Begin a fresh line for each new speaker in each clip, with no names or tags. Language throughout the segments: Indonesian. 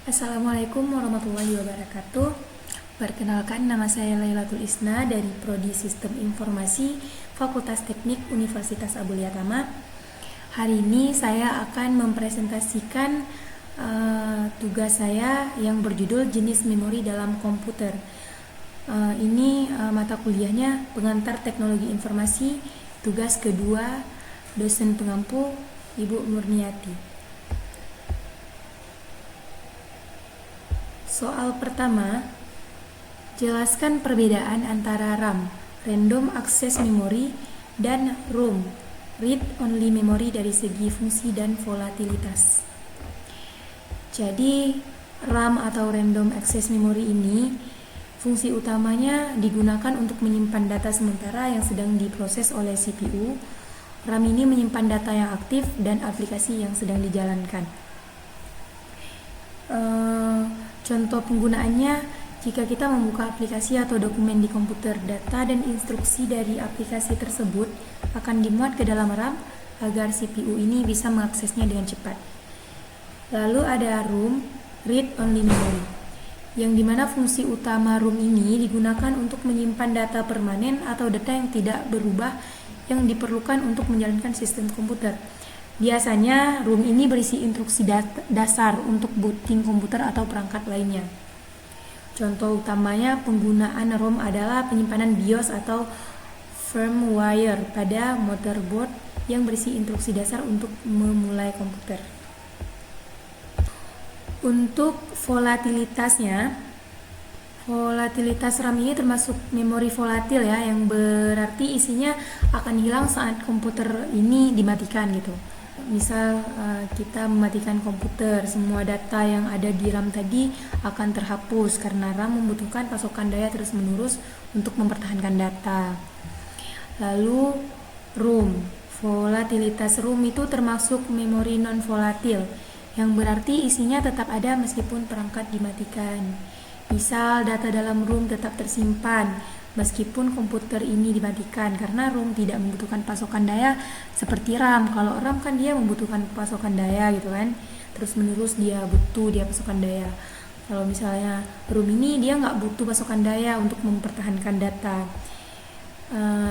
Assalamualaikum warahmatullahi wabarakatuh. Perkenalkan, nama saya Lailatul Isna dari Prodi Sistem Informasi Fakultas Teknik Universitas Abulia Tama. Hari ini saya akan mempresentasikan tugas saya yang berjudul jenis memori dalam komputer. Ini mata kuliahnya Pengantar Teknologi Informasi, tugas kedua, dosen pengampu Ibu Murniati. Soal pertama, jelaskan perbedaan antara RAM, Random Access Memory, dan ROM, Read Only Memory dari segi fungsi dan volatilitas. Jadi, RAM atau Random Access Memory ini fungsi utamanya digunakan untuk menyimpan data sementara yang sedang diproses oleh CPU. RAM ini menyimpan data yang aktif dan aplikasi yang sedang dijalankan. Contoh penggunaannya, jika kita membuka aplikasi atau dokumen di komputer, data dan instruksi dari aplikasi tersebut akan dimuat ke dalam RAM agar CPU ini bisa mengaksesnya dengan cepat. Lalu ada ROM, Read Only Memory, yang dimana fungsi utama ROM ini digunakan untuk menyimpan data permanen atau data yang tidak berubah yang diperlukan untuk menjalankan sistem komputer. Biasanya ROM ini berisi instruksi dasar untuk booting komputer atau perangkat lainnya. Contoh utamanya penggunaan ROM adalah penyimpanan BIOS atau firmware pada motherboard yang berisi instruksi dasar untuk memulai komputer. Untuk volatilitasnya, volatilitas RAM ini termasuk memori volatil ya, yang berarti isinya akan hilang saat komputer ini dimatikan gitu. Misal kita mematikan komputer, semua data yang ada di RAM tadi akan terhapus karena RAM membutuhkan pasokan daya terus-menerus untuk mempertahankan data. Lalu ROM, volatilitas ROM itu termasuk memori non-volatil, yang berarti isinya tetap ada meskipun perangkat dimatikan. Misal data dalam ROM tetap tersimpan meskipun komputer ini dimatikan karena ROM tidak membutuhkan pasokan daya seperti RAM. Kalau RAM kan dia membutuhkan pasokan daya gitu kan, terus menerus dia pasokan daya. Kalau misalnya ROM ini dia nggak butuh pasokan daya untuk mempertahankan data.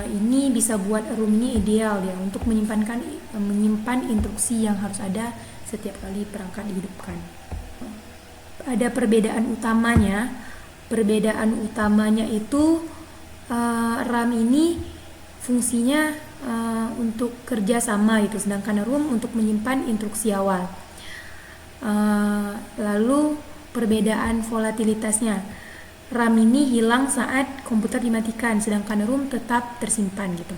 Ini bisa buat ROM ini ideal ya untuk menyimpan instruksi yang harus ada setiap kali perangkat dihidupkan. Ada perbedaan utamanya itu RAM ini fungsinya untuk kerja sama itu, sedangkan ROM untuk menyimpan instruksi awal. Lalu perbedaan volatilitasnya, RAM ini hilang saat komputer dimatikan, sedangkan ROM tetap tersimpan gitu.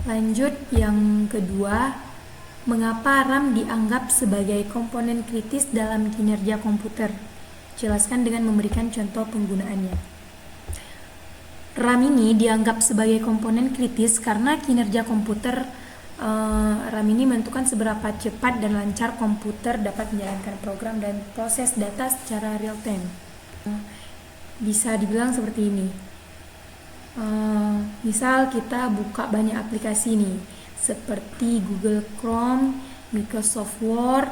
Lanjut yang kedua, mengapa RAM dianggap sebagai komponen kritis dalam kinerja komputer? Jelaskan dengan memberikan contoh penggunaannya. RAM ini dianggap sebagai komponen kritis karena kinerja komputer. RAM ini menentukan seberapa cepat dan lancar komputer dapat menjalankan program dan proses data secara real time. Bisa dibilang seperti ini. Misal kita buka banyak aplikasi nih, seperti Google Chrome, Microsoft Word,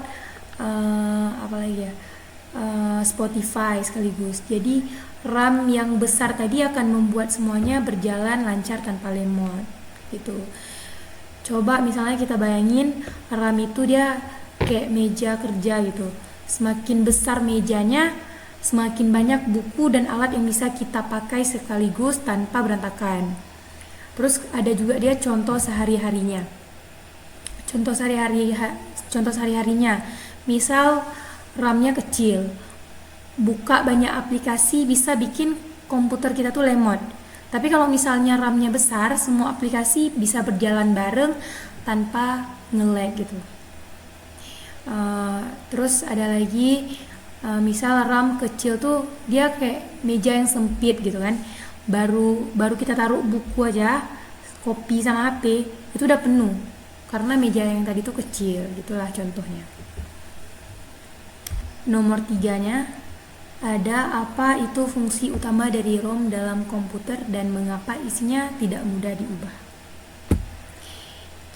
Spotify sekaligus. Jadi RAM yang besar tadi akan membuat semuanya berjalan lancar tanpa lemot gitu. Coba misalnya kita bayangin RAM itu dia kayak meja kerja gitu. Semakin besar mejanya, semakin banyak buku dan alat yang bisa kita pakai sekaligus tanpa berantakan. Terus ada juga dia contoh sehari-harinya. Contoh sehari-harinya. Misal RAM-nya kecil, buka banyak aplikasi bisa bikin komputer kita tuh lemot. Tapi kalau misalnya RAM-nya besar, semua aplikasi bisa berjalan bareng tanpa nge-lag gitu. Terus ada lagi, misal RAM kecil tuh dia kayak meja yang sempit gitu kan. Baru kita taruh buku aja, kopi sama HP itu udah penuh karena meja yang tadi tuh kecil. Gitulah contohnya. Nomor 3-nya, ada apa itu fungsi utama dari ROM dalam komputer dan mengapa isinya tidak mudah diubah.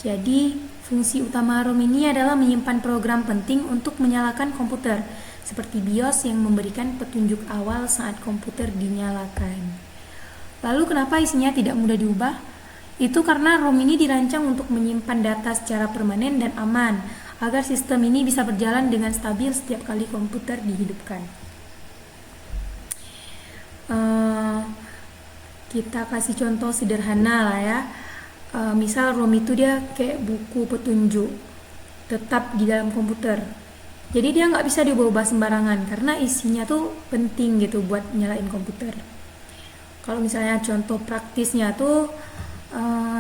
Jadi, fungsi utama ROM ini adalah menyimpan program penting untuk menyalakan komputer, seperti BIOS yang memberikan petunjuk awal saat komputer dinyalakan. Lalu kenapa isinya tidak mudah diubah? Itu karena ROM ini dirancang untuk menyimpan data secara permanen dan aman, agar sistem ini bisa berjalan dengan stabil setiap kali komputer dihidupkan. Kita kasih contoh sederhana lah ya. Misal ROM itu dia kayak buku petunjuk tetap di dalam komputer. Jadi dia nggak bisa diubah-ubah sembarangan karena isinya tuh penting gitu buat nyalain komputer. Kalau misalnya contoh praktisnya tuh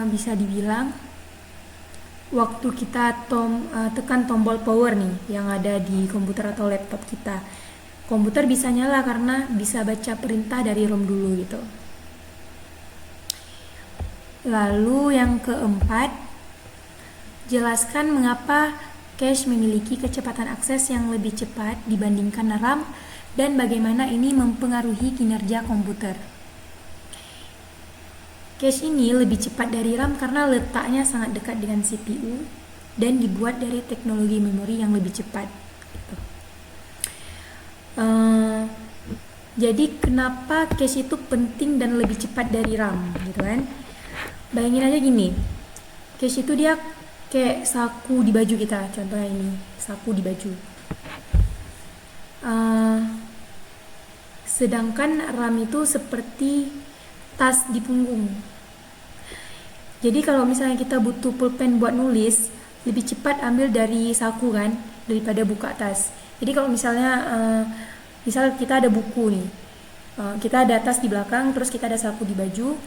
bisa dibilang waktu kita tekan tombol power nih yang ada di komputer atau laptop kita, komputer bisa nyala karena bisa baca perintah dari ROM dulu gitu. Lalu yang keempat, jelaskan mengapa cache memiliki kecepatan akses yang lebih cepat dibandingkan RAM dan bagaimana ini mempengaruhi kinerja komputer. Cache ini lebih cepat dari RAM karena letaknya sangat dekat dengan CPU dan dibuat dari teknologi memori yang lebih cepat. Gitu. Jadi kenapa cache itu penting dan lebih cepat dari RAM, gitu kan? Bayangin aja gini, cache itu dia kayak saku di baju kita, contohnya ini, saku di baju. Sedangkan RAM itu seperti tas di punggung. Jadi kalau misalnya kita butuh pulpen buat nulis, lebih cepat ambil dari saku kan, daripada buka tas. Jadi kalau misalnya misal kita ada buku nih, kita ada tas di belakang, terus kita ada saku di baju,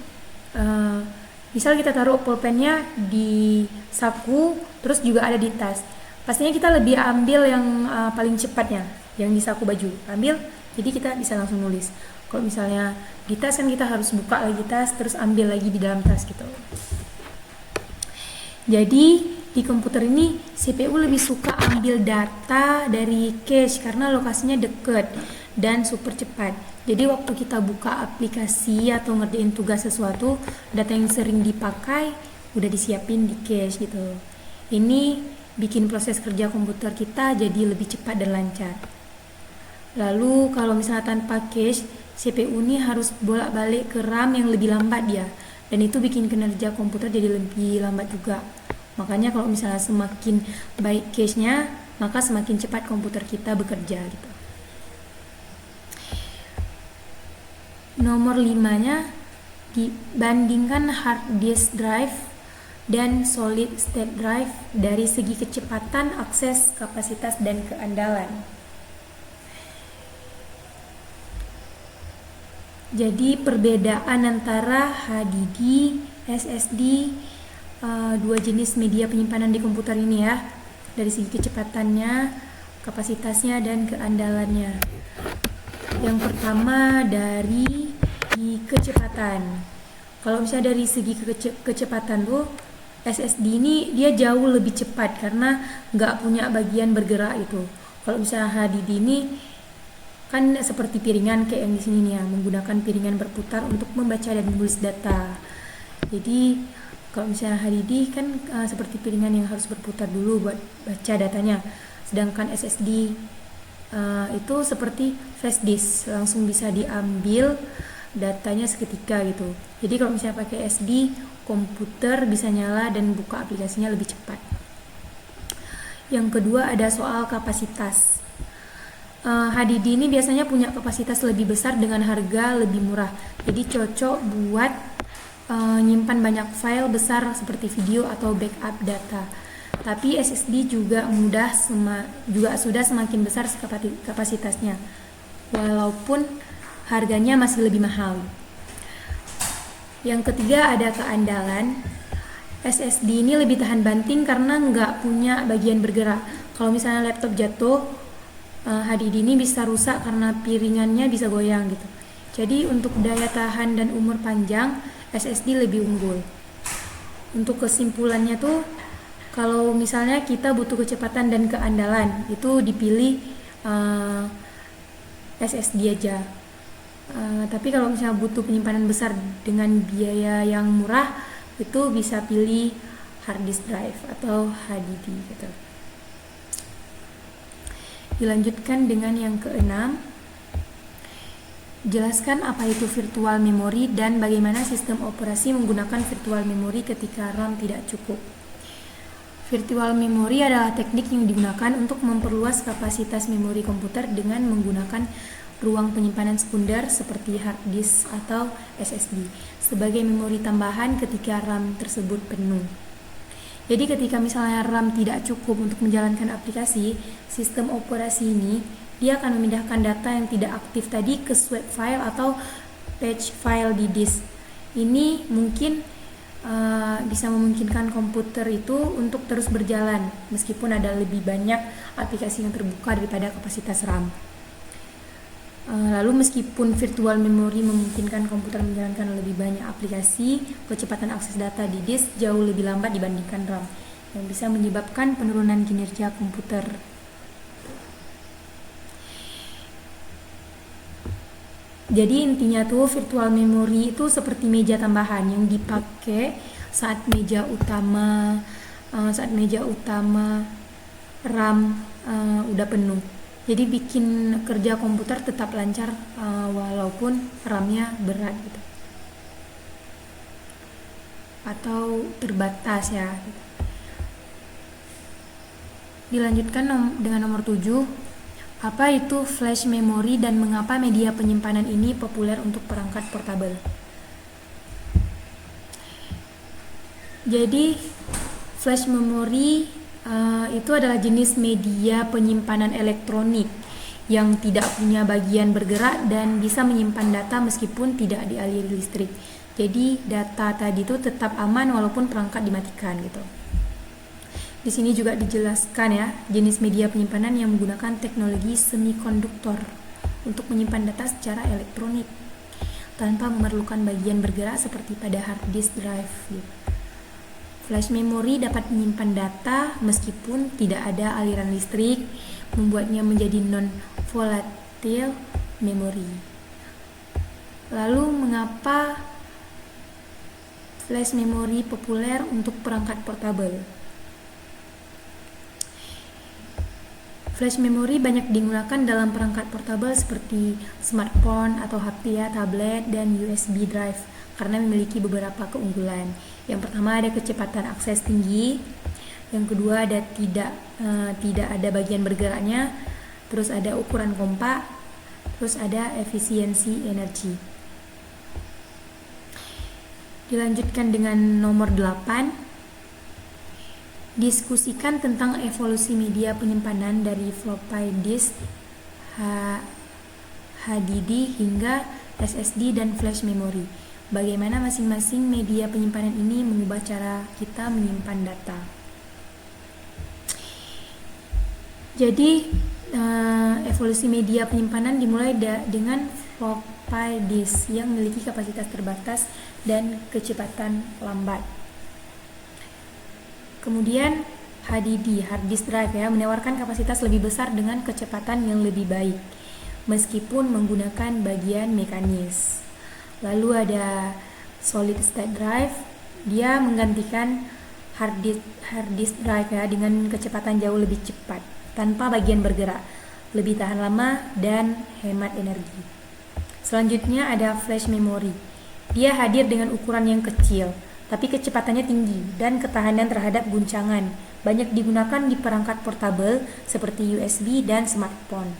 misal kita taruh pulpennya di saku, terus juga ada di tas. Pastinya kita lebih ambil yang paling cepatnya, yang di saku baju. Ambil, jadi kita bisa langsung nulis. Kalau misalnya di tas kan kita harus buka lagi tas, terus ambil lagi di dalam tas gitu. Jadi di komputer ini CPU lebih suka ambil data dari cache karena lokasinya deket dan super cepat. Jadi waktu kita buka aplikasi atau ngerjain tugas sesuatu, data yang sering dipakai udah disiapin di cache gitu. Ini bikin proses kerja komputer kita jadi lebih cepat dan lancar. Lalu kalau misalnya tanpa cache, CPU ini harus bolak-balik ke RAM yang lebih lambat dia. Dan itu bikin kinerja komputer jadi lebih lambat juga. Makanya kalau misalnya semakin baik cache-nya, maka semakin cepat komputer kita bekerja gitu. Nomor 5-nya, dibandingkan hard disk drive dan solid state drive dari segi kecepatan, akses, kapasitas, dan keandalan. Jadi perbedaan antara HDD, SSD, dua jenis media penyimpanan di komputer ini ya, dari segi kecepatannya, kapasitasnya, dan keandalannya. Yang pertama dari kecepatan. Kalau misalnya dari segi kecepatan tuh, SSD ini dia jauh lebih cepat karena nggak punya bagian bergerak itu. Kalau misalnya HDD ini kan seperti piringan kayak yang di sini nih ya, menggunakan piringan berputar untuk membaca dan menulis data. Jadi kalau misalnya HDD kan seperti piringan yang harus berputar dulu buat baca datanya. Sedangkan SSD itu seperti flash disk, langsung bisa diambil datanya seketika gitu. Jadi kalau misalnya pakai SD, komputer bisa nyala dan buka aplikasinya lebih cepat. Yang kedua ada soal kapasitas. HDD ini biasanya punya kapasitas lebih besar dengan harga lebih murah. Jadi cocok buat nyimpan banyak file besar seperti video atau backup data. Tapi SSD juga sudah semakin besar kapasitasnya, walaupun harganya masih lebih mahal. Yang ketiga ada keandalan. SSD ini lebih tahan banting karena nggak punya bagian bergerak. Kalau misalnya laptop jatuh, HDD ini bisa rusak karena piringannya bisa goyang gitu. Jadi untuk daya tahan dan umur panjang, SSD lebih unggul. Untuk kesimpulannya tuh, kalau misalnya kita butuh kecepatan dan keandalan, itu dipilih SSD aja. Tapi kalau misalnya butuh penyimpanan besar dengan biaya yang murah, itu bisa pilih hard disk drive atau HDD gitu. Dilanjutkan dengan yang keenam, jelaskan apa itu virtual memory dan bagaimana sistem operasi menggunakan virtual memory ketika RAM tidak cukup. Virtual memory adalah teknik yang digunakan untuk memperluas kapasitas memori komputer dengan menggunakan ruang penyimpanan sekunder seperti hard disk atau SSD sebagai memori tambahan ketika RAM tersebut penuh. Jadi ketika misalnya RAM tidak cukup untuk menjalankan aplikasi, sistem operasi ini dia akan memindahkan data yang tidak aktif tadi ke swap file atau patch file di disk. Ini mungkin bisa memungkinkan komputer itu untuk terus berjalan meskipun ada lebih banyak aplikasi yang terbuka daripada kapasitas RAM. Lalu meskipun virtual memory memungkinkan komputer menjalankan lebih banyak aplikasi, kecepatan akses data di disk jauh lebih lambat dibandingkan RAM, yang bisa menyebabkan penurunan kinerja komputer. Jadi intinya tuh virtual memory itu seperti meja tambahan yang dipakai saat meja utama RAM udah penuh. Jadi bikin kerja komputer tetap lancar walaupun RAM-nya berat gitu. Atau terbatas ya. Dilanjutkan dengan nomor 7. Apa itu flash memory dan mengapa media penyimpanan ini populer untuk perangkat portabel? Jadi flash memory itu adalah jenis media penyimpanan elektronik yang tidak punya bagian bergerak dan bisa menyimpan data meskipun tidak dialiri listrik. Jadi data tadi itu tetap aman walaupun perangkat dimatikan gitu. Di sini juga dijelaskan ya, jenis media penyimpanan yang menggunakan teknologi semikonduktor untuk menyimpan data secara elektronik tanpa memerlukan bagian bergerak seperti pada hard disk drive gitu. Flash memory dapat menyimpan data meskipun tidak ada aliran listrik, membuatnya menjadi non-volatile memory. Lalu mengapa flash memory populer untuk perangkat portabel? Flash memory banyak digunakan dalam perangkat portabel seperti smartphone atau HP ya, tablet, dan USB drive karena memiliki beberapa keunggulan. Yang pertama ada kecepatan akses tinggi, yang kedua ada tidak ada bagian bergeraknya, terus ada ukuran kompak, terus ada efisiensi energi. Dilanjutkan dengan nomor 8. Diskusikan tentang evolusi media penyimpanan dari floppy disk, HDD hingga SSD dan flash memory. Bagaimana masing-masing media penyimpanan ini mengubah cara kita menyimpan data. Jadi evolusi media penyimpanan dimulai dengan floppy disk yang memiliki kapasitas terbatas dan kecepatan lambat. Kemudian HDD, hard disk drive ya, menawarkan kapasitas lebih besar dengan kecepatan yang lebih baik meskipun menggunakan bagian mekanis. Lalu ada solid state drive, dia menggantikan hard disk drive ya dengan kecepatan jauh lebih cepat tanpa bagian bergerak, lebih tahan lama dan hemat energi. Selanjutnya ada flash memory. Dia hadir dengan ukuran yang kecil, tapi kecepatannya tinggi dan ketahanan terhadap guncangan. Banyak digunakan di perangkat portabel seperti USB dan smartphone.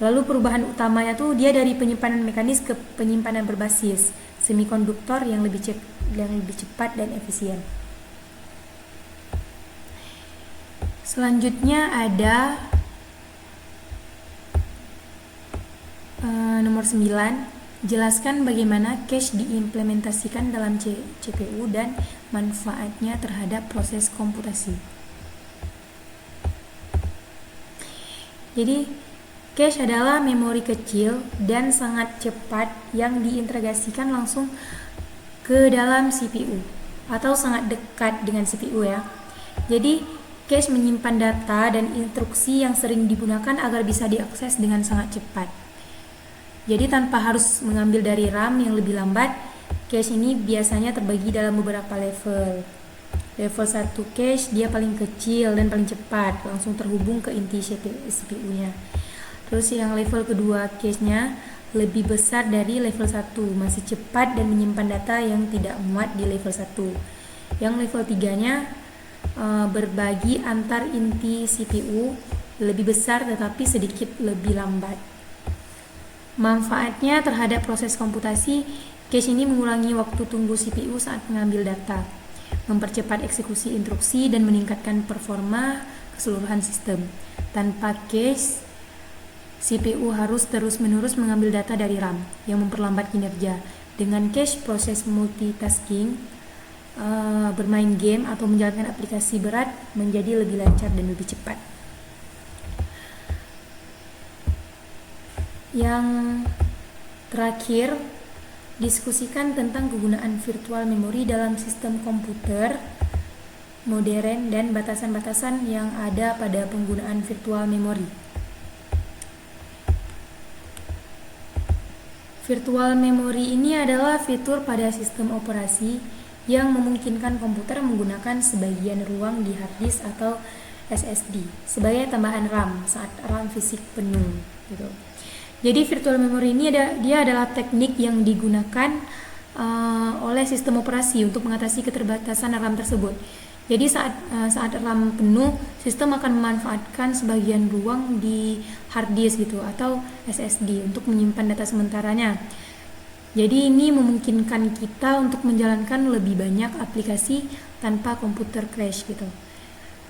Lalu perubahan utamanya tuh dia dari penyimpanan mekanis ke penyimpanan berbasis semikonduktor yang lebih cepat dan efisien. Selanjutnya ada nomor 9. Jelaskan bagaimana cache diimplementasikan dalam CPU dan manfaatnya terhadap proses komputasi. Jadi cache adalah memori kecil dan sangat cepat yang diintegrasikan langsung ke dalam CPU atau sangat dekat dengan CPU ya. Jadi cache menyimpan data dan instruksi yang sering digunakan agar bisa diakses dengan sangat cepat. Jadi tanpa harus mengambil dari RAM yang lebih lambat, cache ini biasanya terbagi dalam beberapa level. Level 1 cache dia paling kecil dan paling cepat, langsung terhubung ke inti CPU-nya. Terus yang level kedua cache-nya lebih besar dari level 1, masih cepat dan menyimpan data yang tidak muat di level 1. Yang level 3-nya berbagi antar inti CPU, lebih besar tetapi sedikit lebih lambat. Manfaatnya terhadap proses komputasi, cache ini mengurangi waktu tunggu CPU saat mengambil data, mempercepat eksekusi instruksi dan meningkatkan performa keseluruhan sistem. Tanpa cache, CPU harus terus-menerus mengambil data dari RAM yang memperlambat kinerja. Dengan cache, proses multitasking, bermain game atau menjalankan aplikasi berat menjadi lebih lancar dan lebih cepat. Yang terakhir, diskusikan tentang kegunaan virtual memory dalam sistem komputer modern dan batasan-batasan yang ada pada penggunaan virtual memory. Virtual memory ini adalah fitur pada sistem operasi yang memungkinkan komputer menggunakan sebagian ruang di hard disk atau SSD sebagai tambahan RAM saat RAM fisik penuh gitu. Jadi virtual memory ini dia adalah teknik yang digunakan oleh sistem operasi untuk mengatasi keterbatasan RAM tersebut. Jadi saat RAM penuh, sistem akan memanfaatkan sebagian ruang di hard disk gitu atau SSD untuk menyimpan data sementaranya. Jadi ini memungkinkan kita untuk menjalankan lebih banyak aplikasi tanpa komputer crash gitu.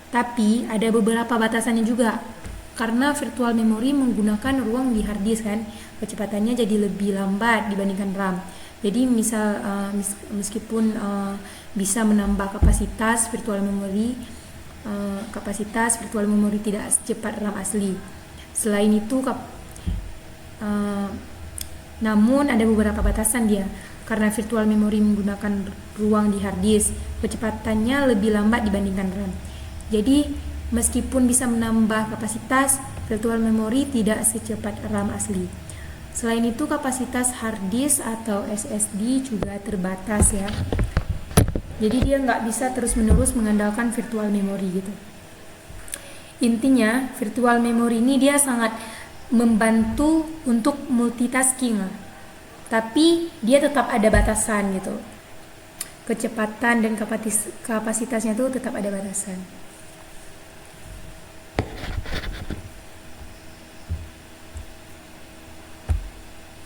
Tapi ada beberapa batasannya juga. Karena virtual memory menggunakan ruang di hard disk kan, kecepatannya jadi lebih lambat dibandingkan RAM. Jadi meskipun bisa menambah kapasitas virtual memory tidak secepat RAM asli. Selain itu namun ada beberapa batasan dia. Karena virtual memory menggunakan ruang di hard disk, kecepatannya lebih lambat dibandingkan RAM. Jadi meskipun bisa menambah kapasitas, virtual memory tidak secepat RAM asli. Selain itu, kapasitas hard disk atau SSD juga terbatas ya. Jadi dia nggak bisa terus-menerus mengandalkan virtual memory gitu. Intinya, virtual memory ini dia sangat membantu untuk multitasking, tapi dia tetap ada batasan gitu. Kecepatan dan kapasitasnya tuh tetap ada batasan.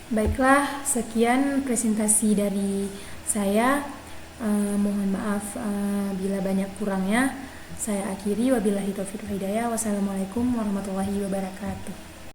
Baiklah, sekian presentasi dari saya. Mohon maaf bila banyak kurangnya. Saya akhiri, wabillahi taufiq wal hidayah. Wassalamualaikum warahmatullahi wabarakatuh.